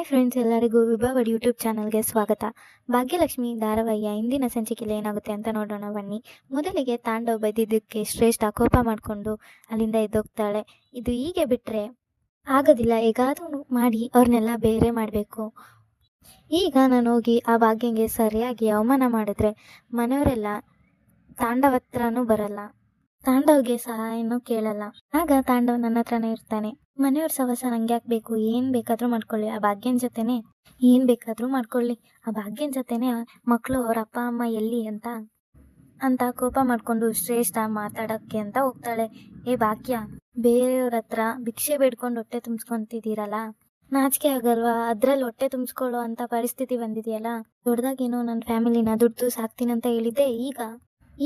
Hi friends, ಎಲ್ಲರಿಗೂ ವಿಭಾವಡ್ YouTube ಚಾನಲ್ಗೆ ಸ್ವಾಗತ. ಭಾಗ್ಯಲಕ್ಷ್ಮಿ ಧಾರಾವಾಹಿಯ ಇಂದಿನ ಸಂಚಿಕೆಯಲ್ಲಿ ಏನಾಗುತ್ತೆ ಅಂತ ನೋಡೋಣ ಬನ್ನಿ. ಮೊದಲಿಗೆ ತಾಂಡವ್ ಬೈದಿದ್ದಕ್ಕೆ ಶ್ರೇಷ್ಠ ಕೋಪ ಮಾಡಿಕೊಂಡು ಅಲ್ಲಿಂದ ಎದ್ದೋಗ್ತಾಳೆ. ಇದು ಹೀಗೆ ಬಿಟ್ಟರೆ ಆಗೋದಿಲ್ಲ, ಹೇಗಾದರೂ ಮಾಡಿ ಅವ್ರನ್ನೆಲ್ಲ ಬೇರೆ ಮಾಡಬೇಕು. ಈಗ ನಾನು ಹೋಗಿ ಆ ಭಾಗ್ಯಂಗೆ ಸರಿಯಾಗಿ ಅವಮಾನ ಮಾಡಿದ್ರೆ ಮನೆಯವರೆಲ್ಲ ತಾಂಡವ್ ಹತ್ರನೂ ಬರಲ್ಲ, ತಾಂಡವ್ಗೆ ಸಹಾಯನೂ ಕೇಳಲ್ಲ. ಆಗ ತಾಂಡವ್ ನನ್ನ ಹತ್ರನೇ ಇರ್ತಾನೆ. ಮನೆಯವ್ರ ಸವಸ ನಂಗೆ ಯಾಕೆ ಬೇಕು, ಏನು ಬೇಕಾದರೂ ಮಾಡ್ಕೊಳ್ಳಿ, ಆ ಭಾಗ್ಯನ ಜೊತೆನೆ ಏನು ಬೇಕಾದರೂ ಮಾಡ್ಕೊಳ್ಳಿ, ಆ ಭಾಗ್ಯನ ಜೊತೆನೆ ಮಕ್ಕಳು ಅವ್ರ ಅಪ್ಪ ಅಮ್ಮ ಎಲ್ಲಿ ಅಂತ ಕೋಪ ಮಾಡಿಕೊಂಡು ಶ್ರೇಷ್ಠ ಮಾತಾಡೋಕ್ಕೆ ಅಂತ ಹೋಗ್ತಾಳೆ. ಏ ಭಾಗ್ಯ, ಬೇರೆಯವ್ರ ಹತ್ರ ಭಿಕ್ಷೆ ಬೇಡ್ಕೊಂಡು ಹೊಟ್ಟೆ ತುಂಬಿಸ್ಕೊತಿದ್ದೀರಲ್ಲ, ನಾಚಿಕೆ ಆಗಲ್ವಾ? ಅದ್ರಲ್ಲಿ ಹೊಟ್ಟೆ ತುಂಬಿಸ್ಕೊಳ್ಳೋ ಅಂತ ಪರಿಸ್ಥಿತಿ ಬಂದಿದೆಯಲ್ಲ. ದೊಡ್ಡದಾಗೇನೋ ನನ್ನ ಫ್ಯಾಮಿಲಿನ ದುಡ್ಡು ಸಾಕ್ತೀನಿ ಅಂತ ಹೇಳಿದ್ದೆ,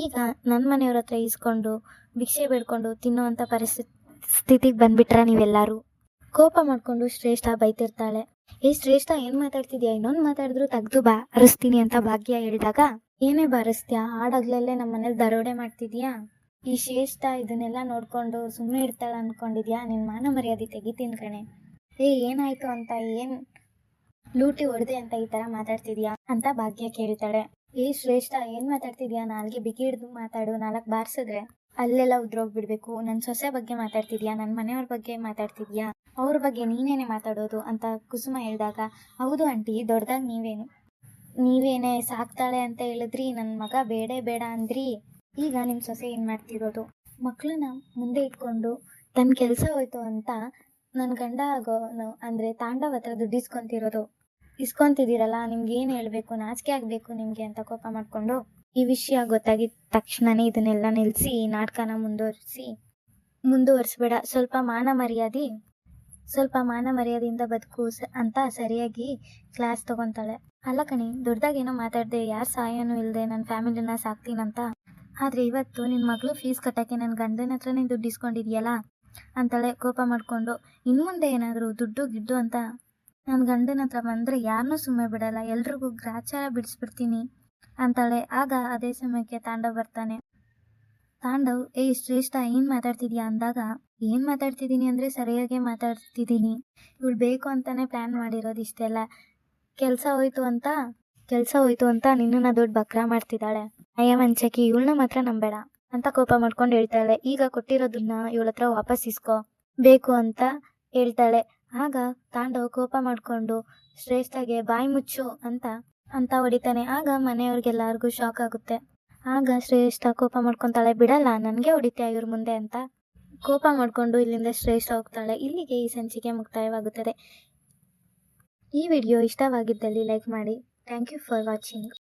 ಈಗ ನನ್ನ ಮನೆಯವ್ರ ಹತ್ರ ಇಸ್ಕೊಂಡು ಭಿಕ್ಷೆ ಬೇಡ್ಕೊಂಡು ತಿನ್ನೋವಂಥ ಪರಿಸ್ಥಿತಿಗೆ ಬಂದ್ಬಿಟ್ರ ನೀವೆಲ್ಲರೂ. ಕೋಪ ಮಾಡಿಕೊಂಡು ಶ್ರೇಷ್ಠ ಬೈತಿರ್ತಾಳೆ. ಏ ಶ್ರೇಷ್ಠ, ಏನು ಮಾತಾಡ್ತಿದ್ಯಾ? ಇನ್ನೊಂದು ಮಾತಾಡಿದ್ರು ತೆಗ್ದು ಬಾರಿಸ್ತೀನಿ ಅಂತ ಭಾಗ್ಯ ಹೇಳಿದಾಗ, ಏನೇ ಬಾರಿಸ್ತೀಯಾ? ಆಡಾಗ್ಲಲ್ಲೇ ನಮ್ಮ ಮನೇಲಿ ದರೋಡೆ ಮಾಡ್ತಿದ್ಯಾ? ಈ ಶ್ರೇಷ್ಠ ಇದನ್ನೆಲ್ಲ ನೋಡ್ಕೊಂಡು ಸುಮ್ಮನೆ ಇರ್ತಾಳೆ ಅಂದ್ಕೊಂಡಿದ್ಯಾ? ನಿನ್ನ ಮಾನ ಮರ್ಯಾದೆ ತೆಗಿತೀನಿ ಕಣೆ. ಏನಾಯ್ತು ಅಂತ, ಏನು ಲೂಟಿ ಹೊಡೆದೆ ಅಂತ ಈ ಥರ ಮಾತಾಡ್ತಿದ್ಯಾ ಅಂತ ಭಾಗ್ಯ ಕೇಳ್ತಾಳೆ. ಏ ಶ್ರೇಷ್ಠ, ಏನು ಮಾತಾಡ್ತಿದ್ಯಾ? ನಾಲ್ಗೆ ಬಿಗಿ ಹಿಡಿದು ಮಾತಾಡು, 4 ಬಾರಿಸಿದ್ರೆ ಅಲ್ಲೆಲ್ಲ ಉದ್ರೋಗ್ಬಿಡ್ಬೇಕು. ನನ್ನ ಸೊಸೆ ಬಗ್ಗೆ ಮಾತಾಡ್ತಿದ್ಯಾ? ನನ್ನ ಮನೆಯವ್ರ ಬಗ್ಗೆ ಮಾತಾಡ್ತಿದ್ಯಾ? ಅವ್ರ ಬಗ್ಗೆ ನೀನೇನೆ ಮಾತಾಡೋದು ಅಂತ ಕುಸುಮ ಹೇಳಿದಾಗ, ಹೌದು ಆಂಟಿ, ದೊಡ್ಡದಾಗಿ ನೀವೇನೇ ಸಾಕ್ತಾಳೆ ಅಂತ ಹೇಳಿದ್ರಿ, ನನ್ನ ಮಗ ಬೇಡ ಅಂದ್ರಿ. ಈಗ ನಿಮ್ಮ ಸೊಸೆ ಏನು ಮಾಡ್ತಿರೋದು? ಮಕ್ಕಳನ್ನ ಮುಂದೆ ಇಟ್ಕೊಂಡು ತನ್ನ ಕೆಲಸ ಹೋಯ್ತು ಅಂತ ನನ್ನ ಗಂಡ ಆಗೋನು ಅಂದರೆ ತಾಂಡವ್ ಹತ್ರ ದುಡ್ಡು ಇಸ್ಕೊಂತಿದ್ದೀರಲ್ಲ, ನಿಮ್ಗೆ ಏನು ಹೇಳಬೇಕು? ನಾಚಿಕೆ ಆಗಬೇಕು ನಿಮಗೆ ಅಂತ ಕೋಪ ಮಾಡಿಕೊಂಡು, ಈ ವಿಷಯ ಗೊತ್ತಾಗಿದ ತಕ್ಷಣನೇ ಇದನ್ನೆಲ್ಲ ನಿಲ್ಲಿಸಿ ನಾಟಕನ ಮುಂದುವರಿಸ್ಬೇಡ, ಸ್ವಲ್ಪ ಮಾನ ಮರ್ಯಾದೆಯಿಂದ ಬದುಕು ಅಂತ ಸರಿಯಾಗಿ ಕ್ಲಾಸ್ ತಗೊತಾಳೆ. ಅಲ್ಲ ಕಣಿ, ದೊಡ್ಡದಾಗೇನೋ ಮಾತಾಡಿದೆ, ಯಾರು ಸಹಾಯನೂ ಇಲ್ಲದೆ ನನ್ನ ಫ್ಯಾಮಿಲಿನ ಸಾಕ್ತೀನಂತ. ಆದರೆ ಇವತ್ತು ನಿನ್ನ ಮಗಳು ಫೀಸ್ ಕಟ್ಟೋಕ್ಕೆ ನನ್ನ ಗಂಡನ ಹತ್ರನೇ ದುಡ್ಡು ಇಸ್ಕೊಂಡಿದ್ಯಲ್ಲ ಅಂತಾಳೆ ಕೋಪ ಮಾಡಿಕೊಂಡು. ಇನ್ನು ಮುಂದೆ ಏನಾದರೂ ದುಡ್ಡು ಅಂತ ನನ್ನ ಗಂಡನ ಹತ್ರ ಬಂದರೆ ಯಾರನ್ನೂ ಸುಮ್ಮನೆ ಬಿಡಲ್ಲ, ಎಲ್ರಿಗೂ ಗ್ರಾಚಾರ ಬಿಡಿಸ್ಬಿಡ್ತೀನಿ ಅಂತಾಳೆ. ಆಗ ಅದೇ ಸಮಯಕ್ಕೆ ತಾಂಡವ್ ಬರ್ತಾನೆ. ತಾಂಡವ್, ಏ ಶ್ರೇಷ್ಠ, ಏನು ಮಾತಾಡ್ತಿದ್ಯಾ ಅಂದಾಗ, ಏನು ಮಾತಾಡ್ತಿದ್ದೀನಿ ಅಂದರೆ ಸರಿಯಾಗಿ ಮಾತಾಡ್ತಿದ್ದೀನಿ, ಇವಳು ಬೇಕು ಅಂತಲೇ ಪ್ಲ್ಯಾನ್ ಮಾಡಿರೋದು ಇಷ್ಟೆಲ್ಲ. ಕೆಲಸ ಹೋಯ್ತು ಅಂತ ನಿನ್ನನ್ನು ದೊಡ್ಡ ಬಕ್ರ ಮಾಡ್ತಿದ್ದಾಳೆ, ಅಯ್ಯವಂಚಕಿ, ಇವಳನ್ನ ಮಾತ್ರ ನಂಬೇಡ ಅಂತ ಕೋಪ ಮಾಡ್ಕೊಂಡು ಹೇಳ್ತಾಳೆ. ಈಗ ಕೊಟ್ಟಿರೋದನ್ನ ಇವಳ ಹತ್ರ ವಾಪಸ್ ಇಸ್ಕೋ ಬೇಕು ಅಂತ ಹೇಳ್ತಾಳೆ. ಆಗ ತಾಂಡವ್ ಕೋಪ ಮಾಡಿಕೊಂಡು ಶ್ರೇಷ್ಠಗೆ ಬಾಯಿ ಮುಚ್ಚು ಅಂತ ಹೊಡಿತಾನೆ. ಆಗ ಮನೆಯವ್ರಿಗೆಲ್ಲರಿಗೂ ಶಾಕ್ ಆಗುತ್ತೆ. ಆಗ ಶ್ರೇಷ್ಠ ಕೋಪ ಮಾಡ್ಕೊತಾಳೆ, ಬಿಡಲ್ಲ, ನನಗೆ ಹೊಡಿತೀಯ ಇವ್ರ ಮುಂದೆ ಅಂತ ಕೋಪ ಮಾಡಿಕೊಂಡು ಇಲ್ಲಿಂದ ಶ್ರೇಷ್ಠ ಹೋಗ್ತಾಳೆ. ಇಲ್ಲಿಗೆ ಈ ಸಂಚಿಕೆ ಮುಕ್ತಾಯವಾಗುತ್ತದೆ. ಈ ವಿಡಿಯೋ ಇಷ್ಟವಾಗಿದ್ದಲ್ಲಿ ಲೈಕ್ ಮಾಡಿ. Thank you for watching.